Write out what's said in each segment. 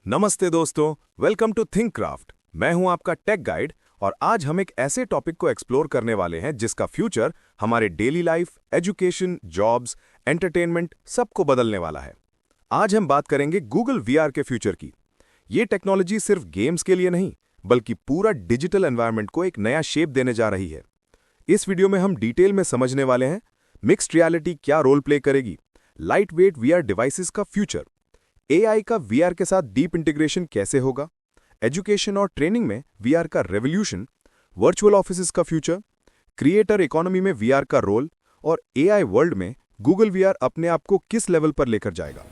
नमस्ते दोस्तों, welcome to think craft. मैं हूं आपका टेक गाइड और आज हम एक ऐसे टॉपिक को एक्सप्लोर करने वाले हैं जिसका फ्यूचर हमारे daily life, education, jobs, entertainment सबको बदलने वाला है। आज हम बात करेंगे गूगल वीआर के फ्यूचर की। ये टेक्नोलॉजी सिर्फ गेम्स के लिए नहीं, बल्कि पूरा डिजिटल एनवायरनमेंट को एक नया शेप देने जा रही है। इस वीडियो में हम डिटेल में समझने वाले हैं मिक्स्ड रियलिटी क्या रोल प्ले करेगी, लाइट वेट वीआर डिवाइसेस का फ्यूचर, एआई का वीआर के साथ डीप इंटीग्रेशन कैसे होगा, एजुकेशन और ट्रेनिंग में वीआर का रेवोल्यूशन, वर्चुअल ऑफिसेज का फ्यूचर, क्रिएटर इकोनॉमी में वीआर का रोल और एआई वर्ल्ड में गूगल वीआर अपने आप को किस लेवल पर लेकर जाएगा।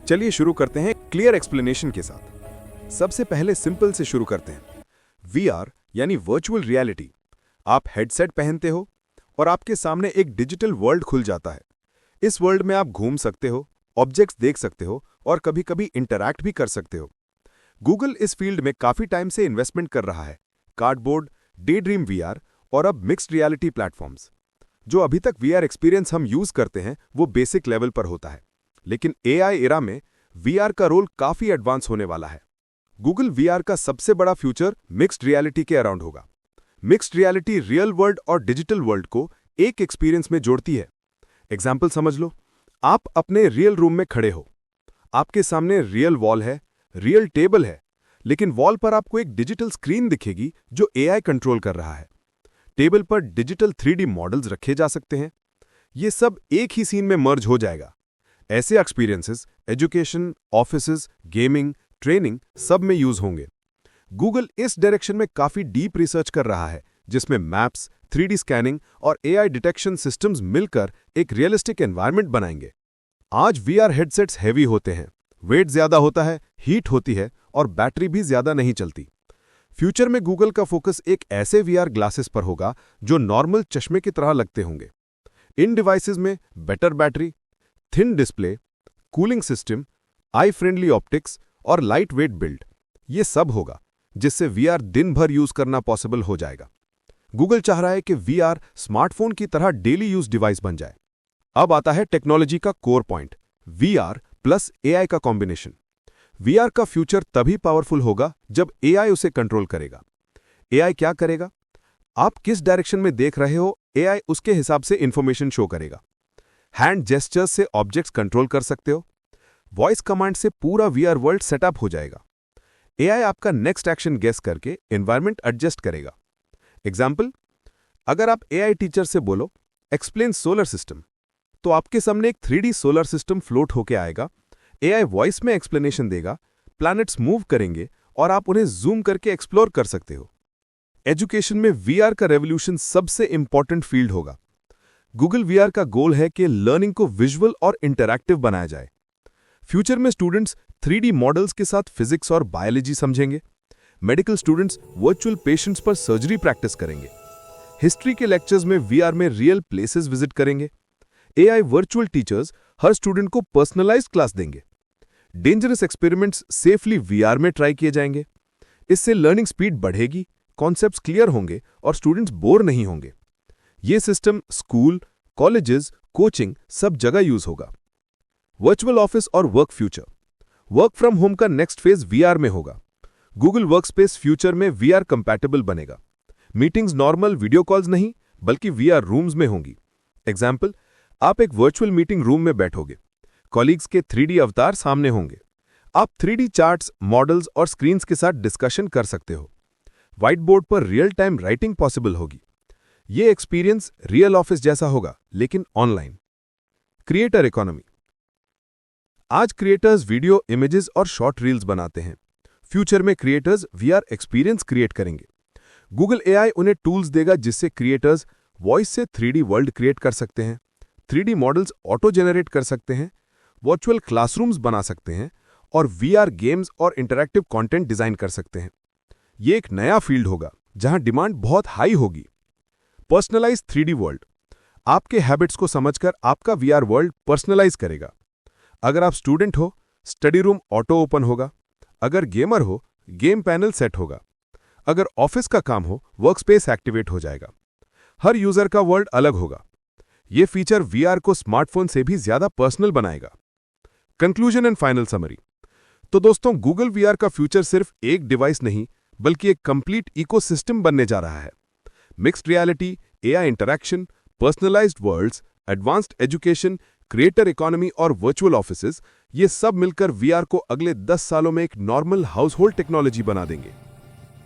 चलिए शुरू करते हैं क्लियर एक्सप्लेनेशन के साथ। सबसे पहले सिंपल से शुरू करते हैं। वीआर यानी वर्चुअल रियलिटी। आप हेडसेट पहनते हो और आपके सामने एक डिजिटल वर्ल्ड खुल जाता है। इस वर्ल्ड में आप घूम सकते हो, ऑब्जेक्ट्स देख सकते हो और कभी-कभी इंटरैक्ट भी कर सकते हो। गूगल इस फील्ड में काफी टाइम से इन्वेस्टमेंट कर रहा है। कार्डबोर्ड, डेड्रीम वीआर और अब मिक्स्ड रियलिटी प्लेटफॉर्म्स। जो अभी तक वीआर एक्सपीरियंस हम यूज करते हैं वो बेसिक लेवल पर होता है, लेकिन एआई एरा में वीआर का रोल काफी एडवांस होने वाला है। गूगल वीआर का सबसे बड़ा फ्यूचर मिक्स्ड रियलिटी के अराउंड होगा। मिक्स्ड रियलिटी रियल वर्ल्ड और डिजिटल वर्ल्ड को एक एक्सपीरियंस में जोड़ती है। एग्जाम्पल समझ लो, आप अपने रियल रूम में खड़े हो, आपके सामने रियल वॉल है, रियल टेबल है, लेकिन वॉल पर आपको एक डिजिटल स्क्रीन दिखेगी जो एआई कंट्रोल कर रहा है। टेबल पर डिजिटल 3D मॉडल्स रखे जा सकते हैं। ये सब एक ही सीन में मर्ज हो जाएगा। ऐसे experiences education, offices, gaming, training सब में यूज होंगे। गूगल इस डायरेक्शन में काफी डीप रिसर्च कर रहा है, जिसमें मैप्स, 3D स्कैनिंग और एआई डिटेक्शन सिस्टम्स मिलकर एक रियलिस्टिक एनवायरनमेंट बनाएंगे। आज वीआर हेडसेट्स हैवी होते हैं, वेट ज्यादा होता है, हीट होती है और बैटरी भी ज्यादा नहीं चलती। फ्यूचर में गूगल का फोकस एक ऐसे वीआर ग्लासेस पर होगा जो नॉर्मल चश्मे की तरह लगते होंगे। इन डिवाइसेस में better battery, thin display, cooling system, eye friendly optics और लाइट वेट बिल्ड, ये सब होगा जिससे वीआर दिन भर यूज करना पॉसिबल हो जाएगा। गूगल चाह रहा है कि वीआर स्मार्टफोन की तरह डेली यूज डिवाइस बन जाए। अब आता है टेक्नोलॉजी का core point, VR plus AI का कॉम्बिनेशन। वीआर का फ्यूचर तभी पावरफुल होगा जब एआई उसे कंट्रोल करेगा। एआई क्या करेगा? आप किस डायरेक्शन में देख रहे हो, एआई उसके हिसाब से इंफॉर्मेशन शो करेगा। हैंड जेस्चर्स से ऑब्जेक्ट्स कंट्रोल कर सकते हो। वॉइस कमांड से पूरा वीआर वर्ल्ड सेटअप हो जाएगा। एआई आपका नेक्स्ट एक्शन गेस करके एनवायरनमेंट एडजस्ट करेगा। एग्जाम्पल, अगर आप एआई टीचर से बोलो एक्सप्लेन सोलर सिस्टम, तो आपके सामने एक 3D सोलर सिस्टम फ्लोट होके आएगा। एआई वॉइस में एक्सप्लेनेशन देगा, प्लैनेट्स मूव करेंगे और आप उन्हें जूम करके एक्सप्लोर कर सकते हो। एजुकेशन में वीआर का रेवोल्यूशन सबसे इंपॉर्टेंट फील्ड होगा। गूगल वीआर का गोल है कि लर्निंग को विजुअल और इंटरैक्टिव बनाया जाए। फ्यूचर में स्टूडेंट्स 3D मॉडल्स के साथ फिजिक्स और बायोलॉजी समझेंगे। मेडिकल स्टूडेंट्स वर्चुअल पेशेंट्स पर सर्जरी प्रैक्टिस करेंगे। हिस्ट्री के लेक्चर्स में वीआर में रियल प्लेसेस विजिट करेंगे। एआई वर्चुअल टीचर्स हर स्टूडेंट को पर्सनलाइज्ड क्लास देंगे। डेंजरस एक्सपेरिमेंट्स सेफली वीआर में ट्राई किए जाएंगे। इससे लर्निंग स्पीड बढ़ेगी, कॉन्सेप्ट्स क्लियर होंगे और स्टूडेंट्स बोर नहीं होंगे। ये सिस्टम स्कूल, कॉलेजेस, कोचिंग सब जगह यूज होगा। वर्चुअल ऑफिस और work future. Work from home का नेक्स्ट फेज वीआर में होगा। गूगल वर्कस्पेस फ्यूचर में वीआर कंपैटिबल बनेगा। मीटिंग्स नॉर्मल वीडियो कॉल्स नहीं बल्कि वीआर रूम्स में होंगी। एग्जाम्पल, आप एक वर्चुअल मीटिंग रूम में बैठोगे, कॉलीग्स के 3D अवतार सामने होंगे। आप 3D चार्ट्स, मॉडल्स और स्क्रीन्स के साथ डिस्कशन कर सकते हो। व्हाइट बोर्ड पर रियल टाइम राइटिंग पॉसिबल होगी। ये एक्सपीरियंस रियल ऑफिस जैसा होगा, लेकिन ऑनलाइन। Creator economy. आज क्रिएटर्स वीडियो, इमेजेस और शॉर्ट रील्स बनाते हैं। फ्यूचर में क्रिएटर्स वीआर एक्सपीरियंस क्रिएट करेंगे। गूगल एआई उन्हें टूल्स देगा जिससे क्रिएटर्स वॉइस से 3D वर्ल्ड क्रिएट कर सकते हैं, 3D मॉडल्स ऑटो जेनरेट कर सकते हैं, वर्चुअल क्लासरूम्स बना सकते हैं और वीआर गेम्स और इंटरैक्टिव कंटेंट डिजाइन कर सकते हैं। ये एक नया फील्ड होगा जहां डिमांड बहुत हाई होगी। Personalised 3D world. आपके हैबिट्स को समझकर आपका वीआर वर्ल्ड पर्सनलाइज करेगा। अगर आप स्टूडेंट हो, स्टडी रूम ऑटो ओपन होगा। अगर गेमर हो, गेम पैनल सेट होगा। अगर ऑफिस का काम हो, वर्कस्पेस एक्टिवेट हो जाएगा। हर यूजर का वर्ल्ड अलग होगा। ये फीचर वीआर को स्मार्टफोन से भी ज्यादा पर्सनल बनाएगा। Conclusion and final summary. तो दोस्तों, गूगल वीआर का फ्यूचर सिर्फ एक डिवाइस नहीं बल्कि एक कंप्लीट इकोसिस्टम बनने जा रहा है। Mixed reality, AI interaction, personalised worlds, advanced education, creator economy और वर्चुअल ऑफिसेज, ये सब मिलकर वीआर को अगले 10 सालों में एक नॉर्मल हाउसहोल्ड टेक्नोलॉजी बना देंगे।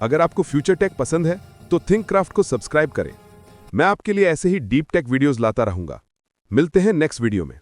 अगर आपको फ्यूचर टेक पसंद है तो थिंकक्राफ्ट को सब्सक्राइब करें। मैं आपके लिए ऐसे ही डीप टेक वीडियोस लाता रहूंगा। मिलते हैं नेक्स्ट वीडियो में।